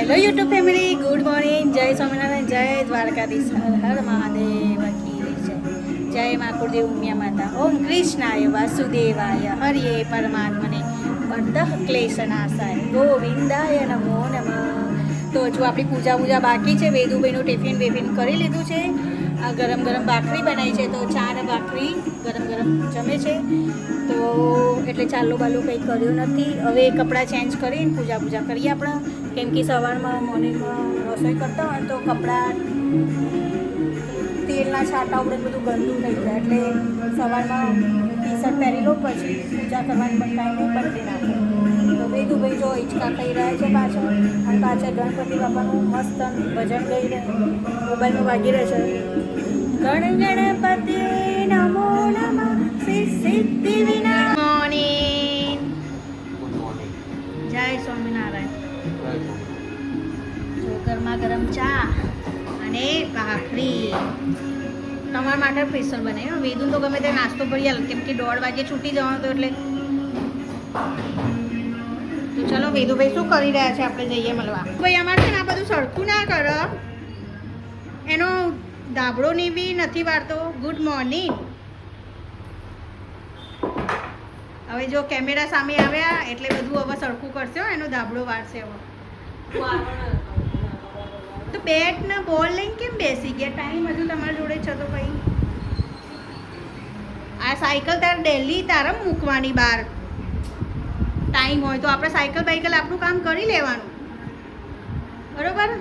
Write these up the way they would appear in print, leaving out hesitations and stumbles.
Hello YouTube family, good morning. જય સ્વામિનારાયણ, જય દ્વારકાધીશ, હર હર મહાદેવ કી જય. જય મા કુળદેવ ઉમિયા માતા. ઓમ કૃષ્ણાય વાસુદેવાય હરિયે પરમાત્મને બર્દહ ક્લેશનાશાય ગોવિંદાય નમો નમઃ. તો હજુ આપણી પૂજા બાકી છે. વેદુભાઈનું ટિફિન કરી લીધું છે. આ ગરમ ગરમ ભાખરી બનાવી છે, તો ચા ને ભાખરી ગરમ ગરમ જમે છે. તો એટલે ચાલો બાલો કંઈ કર્યું નથી. હવે કપડાં ચેન્જ કરીને પૂજા કરીએ આપણે, કેમ કે સવારમાં મોર્નિંગમાં રસોઈ કરતા હોય તો કપડાં તેલના છાંટા ઉડે બધું ગંદુ થઈ જાય, એટલે સવારમાં ટી શર્ટ પહેરી લો, પછી પૂજા કરવાની પણ ટાઈમે બદલી નાખો. તો વેદુભાઈ જો હિંચકા ખાઈ રહ્યા છે પાછળ, અને પાછળ ગણપતિ બાપાનું મસ્ત ભજન ગાઈ મોબાઈલમાં વાગી રહે છે. ગણપતિ નમો નમઃ સિદ્ધિ વિના. મોર્નિંગ. જય સ્વામિનારાયણ. જો ગરમા ગરમ ચા અને ભાખરી તમારા માટે સ્પેશિયલ બનાવ્યો. વેદુ તો ગમે તે નાસ્તો કરી આલ, કેમ કે 1:30 વાગે છૂટી જવાનું હતું, એટલે તો ચલો વેદુભાઈ શું કરી રહ્યા છે આપણે જઈએ મળવા. ભાઈ અમારે છે ને આ બધું સરખું ના કરો, એનો ધાબળો ની બી નથી વાળતો. Good morning. હવે જો કેમેરા સામે આવ્યા એટલે બધું હવે સરખું કરશે, એનો ધાબળો વાળશે. હવે તો બેટ ને બોલ લઈને કેમ બેસી ગયા? ટાઈમ હજુ તમારી જોડે છે તો ભાઈ આ સાયકલ તારે ડેલી તારે મૂકવાની બહાર. ટાઈમ હોય તો આપણે સાયકલ આપણું કામ કરી લેવાનું, બરોબર?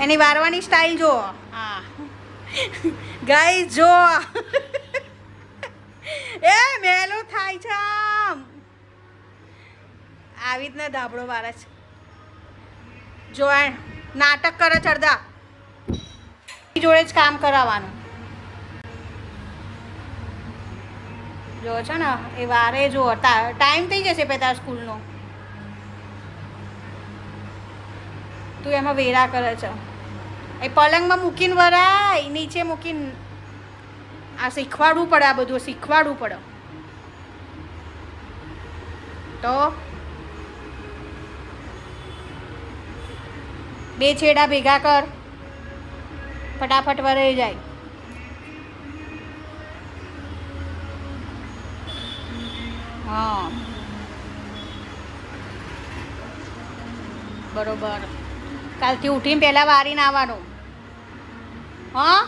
એની વારવાની સ્ટાઇલ જો. હા ગાઈસ જો એ મેલો થાય છે આમ, આવી રીતના ધાબળો વારે છે. જો નાટક કરે ચડદા જોડે જ કામ કરાવવાનું. જો છે ને એ વારે જો ટાઈમ થઈ જશે પેલા સ્કૂલનો, તું એમાં વેરા કરે છે. એ પલંગમાં મૂકીને વરાય, નીચે મૂકીને. આ શીખવાડવું પડે, આ બધું શીખવાડવું પડે. તો બે છેડા ભેગા કર, ફટાફટ વરાઈ જાય. હા બરોબર. કાલથી ઉઠીને પહેલાં વારીને આવવાનું. હા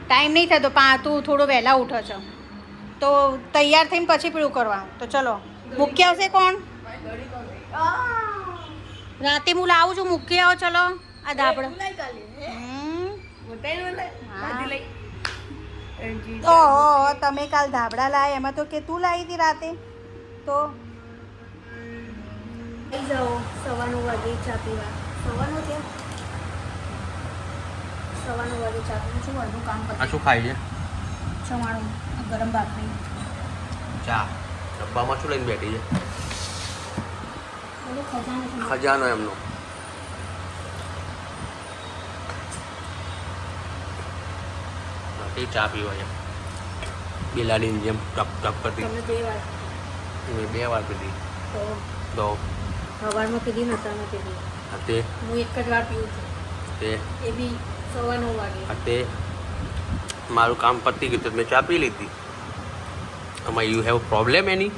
ટાઈમ નહીં થતો. તું થોડો વહેલા ઉઠો છો તો તૈયાર થઈને પછી પેલું કરવાનું. તો ચલો મૂકી આવશે કોણ? રાતે હું લાવું છું, મૂકી આવો. ચલો આ ધાબળો. ઓહો, તમે કાલ ધાબળા લાયા, એમાં તો કે તું લાવી હતી રાતે. તો થઈ જાઓ 9:15 વાગે ચા પીવા. 9:15 ત્યાં 9:15 વાગે ચા પીવું છું. અડધું કામ કરી. આ શું ખાય છે? ચવાણું ગરમ ભાખરી ચા. ડબ્બામાં શું લઈને બેઠી છે? ખજાનો. ખજાનો એમનો. એ ચા પીવા છે બિલાડીની જેમ ટપ ટપ કરતી. તમે 2 વાર મેં 2 વાર પીધી. તો સવારમાં પીધી નતા મેં પીધી. તે હું એક જ વાર પીવું છું, તે એ બી 9:15 વાગે. તે મારું કામ પતી ગયું તો મેં ચા પી લીધી. આમાં યુ હેવ પ્રોબ્લેમ એની?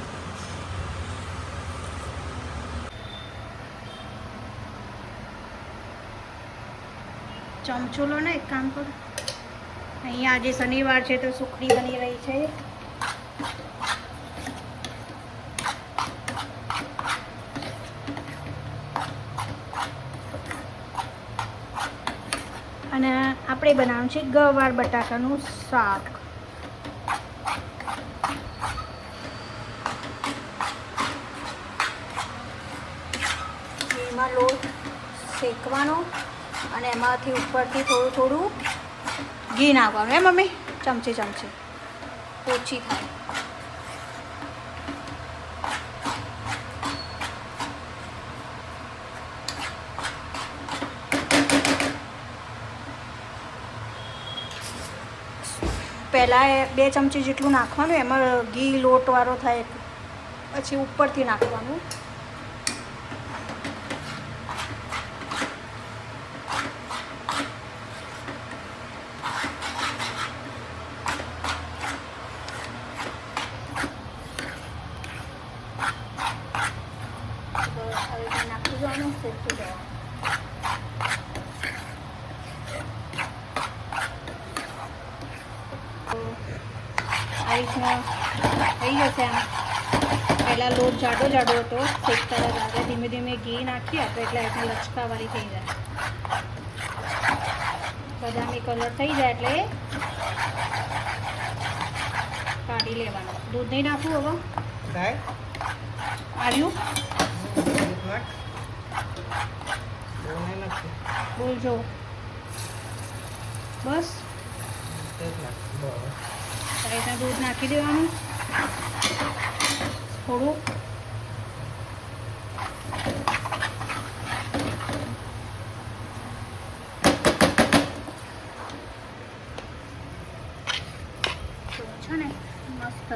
ચમચો લો ને, એક કામ કરો. અહીંયા આજે શનિવાર છે તો સુખડી બની રહી છે. અને આપણે બનાવવાનું છે ગવાર બટાકાનું શાક. એમાં લોટ શેકવાનો અને એમાંથી ઉપરથી થોડું થોડું ઘી નાખવાનું. હે મમ્મી? ચમચી ઓછી થાય. પહેલાં 2 ચમચી જેટલું નાખવાનું, એમાં ઘી લોટવાળો થાય પછી ઉપરથી નાખવાનું. નાખી દેવાનું શેકી દેવાનું. આ રીતના થઈ જશે. આમ પહેલાં લોટ જાડો જાડો હતો, શેકતા લાગે, ધીમે ધીમે ઘી નાખીએ આપણે એટલે રીતના લચકાવાળી થઈ જાય. બદામી કલર થઈ જાય એટલે કાઢી લેવાનો. દૂધ નહીં નાખવું હવે આવ્યું બોલજો બસ. રીતના દૂધ નાખી દેવાનું થોડું. છે ને મસ્ત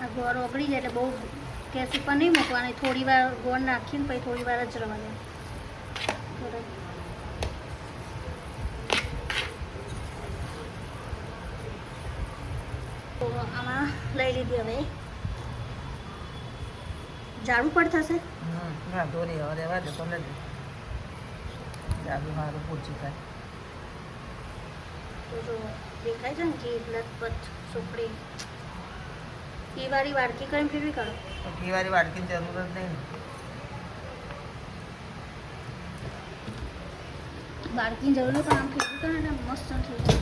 આ ગોળ ઓગળી જાય એટલે બહુ ગેસ ઉપર નહીં મૂકવાની. થોડી વાર ગોળ નાખીને પછી થોડી વાર જ રવા દે. તો આમાં લઈ લીધી. હવે ઝાડુ પણ થશે. ના દોરી હવે રહેવા દે તો નથી જાદુ મારું પૂછ્યું થાય. તો જો દેખાય છે ને કે લથપથ સુખડી. એ વાળી વાડકી કરીને ફેરવી કાઢો. ઘીવાળી વાટકીની જરૂર જ નહીં ને. વાડકીની જરૂર નહીં પણ આમ ફેરવી કરે ને મસ્ત થઈ જાય.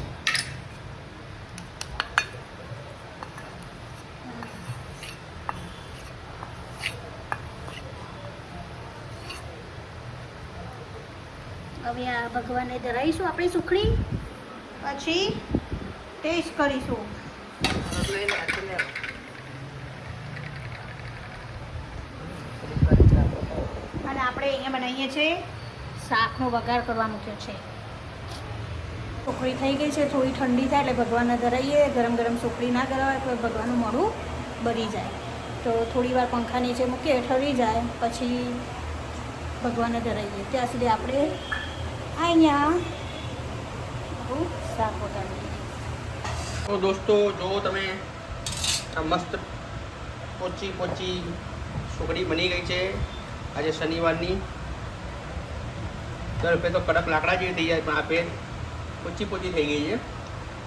હવે આ ભગવાનને ધરાવીશું આપણી સુખડી, પછી ટેસ્ટ કરીશું. અને આપણે અહીંયા બનાવીએ છીએ શાકનો વઘાર કરવા મૂક્યો છે. સુખડી થઈ ગઈ છે, થોડી ઠંડી થાય એટલે ભગવાનને ધરાવીએ. ગરમ ગરમ સુખડી ના ધરાવાય તો ભગવાનનું મોઢું બળી જાય. તો થોડી વાર પંખા નીચે મૂકીએ, ઠરી જાય પછી ભગવાનને ધરાવીએ. ત્યાં સુધી આપણે અહીંયા આપણું શાક વઘારીએ. તો દોસ્તો જો તમે આ મસ્ત પોચી સુખડી બની ગઈ છે આજે શનિવારની. દર રૂપિયા તો કડક લાકડા જેવી થઈ જાય, પણ આપે પોચી થઈ ગઈ છે.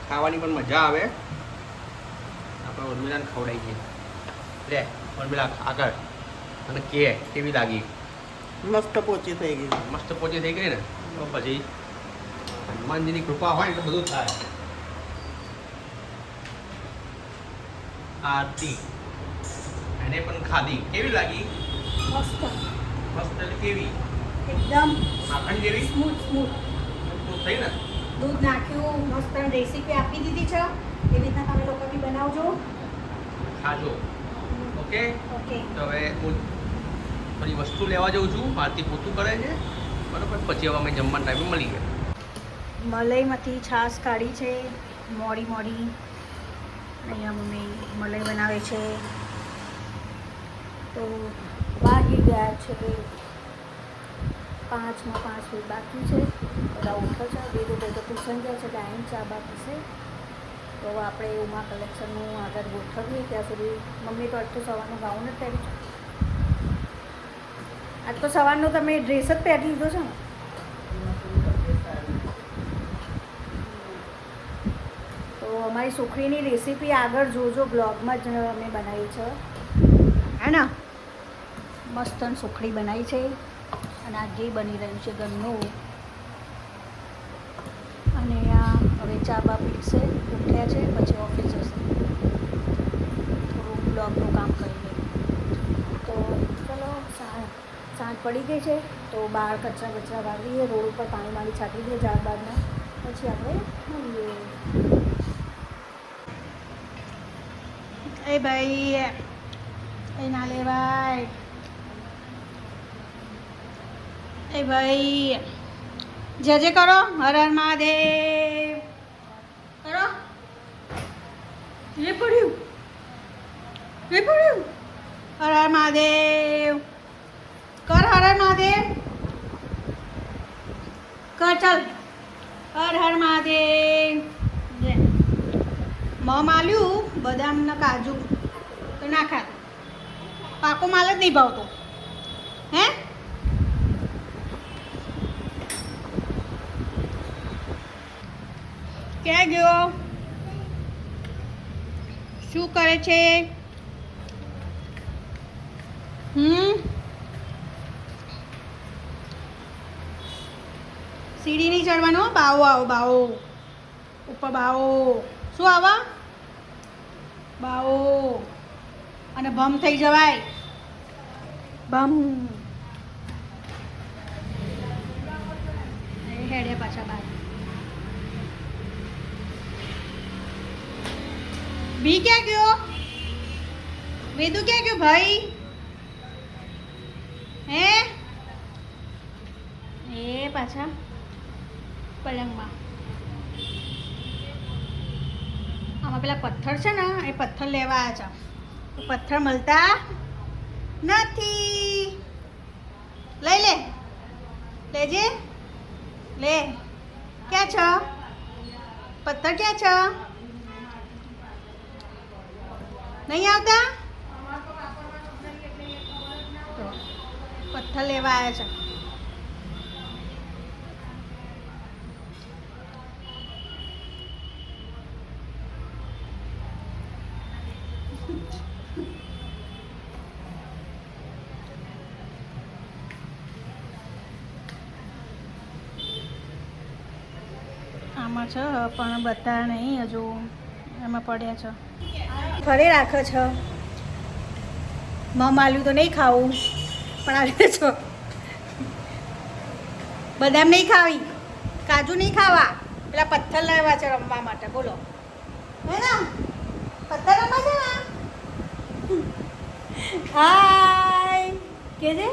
ખાવાની પણ મજા આવે. આપણે ઉર્મિલાને ખવડાવી છે. લે ઉર્મિલા આગળ અને કે કેવી લાગી? મસ્ત પોચી થઈ ગઈ. મસ્ત પોચી થઈ ગઈ ને તો પછી હનુમાનજીની કૃપા હોય એટલે બધું થાય. આરતી એને પણ ખાધી. કેવી લાગી? મસ્ત મસ્ત એટલે કેવી? એકદમ માખણ જેવી સ્મૂથ થઈ ને. દૂધ નાખ્યું, મસ્ત રેસીપી આપી દીધી છે. એવી રીતના તમે લોકો બી બનાવજો, ખાજો. Okay okay. તો હવે હું થોડી વસ્તુ લેવા જાઉં છું. આરતી પોતું કરે છે બરાબર. પછી હવે અમે જમવાના ટાઈમે મળી ગયા. મલાઈમાંથી છાશ કાઢી છે મોડી. અહીંયા મમ્મી મલાઈ બનાવે છે. તો વાગી ગયા છે 5 મિનિટ બાકી છે. બધા ઉઠો છે. બીજું કોઈ તો ટ્યુશન જાય છે, ટાઈમ ચા બાકી છે. તો આપણે ઉમા કલેક્શનનું આગળ ગોઠવીએ. ત્યાં સુધી મમ્મી તો આજ તો સવારનું ગાઉન જ પહેર્યું છે. આજ તો સવારનો તમે ડ્રેસ જ પહેરી લીધો છે ને? તો અમારી સુખડીની રેસીપી આગળ જોજો, બ્લોગમાં જ અમે બનાવી છે. હે ને મસ્ત સુખડી બનાવી છે. અને આ ઘી બની રહ્યું છે ઘરનું. અને આ હવે ચા બા પીશે, ઉઠ્યા છે, પછી ઓફિસ જશે. થોડું બ્લોગનું કામ કરી લઈએ. તો ચલો સાંજ પડી ગઈ છે. તો બહાર કચરા વાળીએ, રોડ ઉપર પાણી છાંટી દઈએ ઝાડ બારના. પછી આપણે મળીએ. એ ભાઈ એ ના લેવાય. એ ભાઈ જજે કરો. હર હર મહાદેવ કરો. એ પડ્યું હર હર મહાદેવ કર. હર હર મહાદેવ કર. ચાલ હર હર મહાદેવ. માલ્યું બદામ ને કાજુ તો ના ખા. પાકો માલ જ નહીં ભાવતો. હે ક્યાં ગયો? શું કરે છે? સીડી નહીં ચડવાનું, બાવો આવો, બાવો ઉપર બાવો. શું આવા? બાવો. અને ભમ થઈ જવાય, ભમ. હેડે પાછા બાર. બી ક્યાં ગયો? વેદુ ક્યાં ગયો ભાઈ? હે એ પાછા પલંગમાં. આમાં પેલા પથ્થર છે ને, એ પથ્થર લેવા આવ્યા છે. પથ્થર મળતા નથી. લઈ લે, લેજે, લે. ક્યાં છો? પથ્થર ક્યાં છો? નહીં આવતા? પથ્થર લેવા આવ્યા છે. આમાં છે પણ બધા નહીં, હજુ એમાં પડ્યા છે. ફરે રાખે છે. મમ આલ્યું તો નહીં ખાવું, પણ આવે છો. બદામ નહીં ખાવી, કાજુ નહીં ખાવા, પેલા પથ્થર લાવ્યા છે રમવા માટે. બોલો હે ને? પથ્થર રમવા છે ને? હાય કે છે?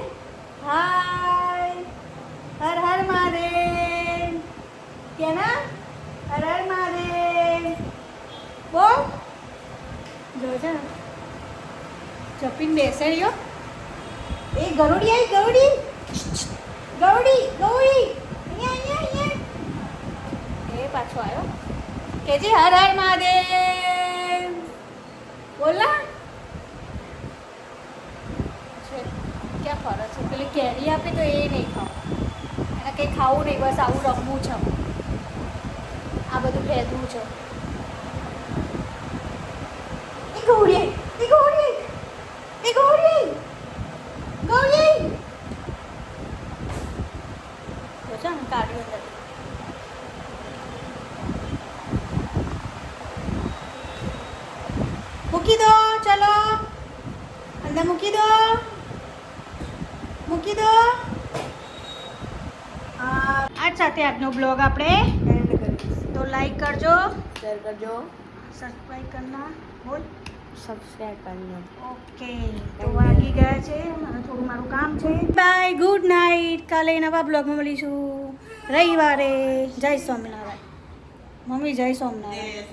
હાય, હર હર મહાદેવ કે ના? હર હર મહાદેવ બોલ. જો છે ચપીને બેસે રહ્યો. એ ગરુડી આવી, ગરુડી, ગરુડી, ગરુડી, અહીંયા અહીંયા અહીંયા. એ પાછો આવ્યો. કે જે હર હર મહાદેવ બોલા. ક્યાં ફરક છે? પેલી કેરી આપે તો એ નહીં ખાવું, એને કંઈ ખાવું નહીં, બસ આવું રમવું છે, આ બધું ફેંકવું છે. એ ગૌરી, એ ગૌરી, એ ગૌરી, ગૌરી. તો છે ને કાઢ્યું અંદર. મૂકી દો, ચલો અંદર મૂકી દો, મૂકી દો. આજ સાથે આજનો બ્લોગ આપણે એન્ડ કરીશું. તો લાઈક કરજો, શેર કરજો, સબસ્ક્રાઈબ કરના. બોલ સબસ્ક્રાઈબ કરજો. ઓકે. તો વાગી ગયા છે, થોડું મારું કામ છે. Bye, good night. કાલે નવા બ્લોગમાં મળીશું રવિવારે. જય સ્વામિનારાયણ. મમ્મી જય સ્વામિનારાયણ.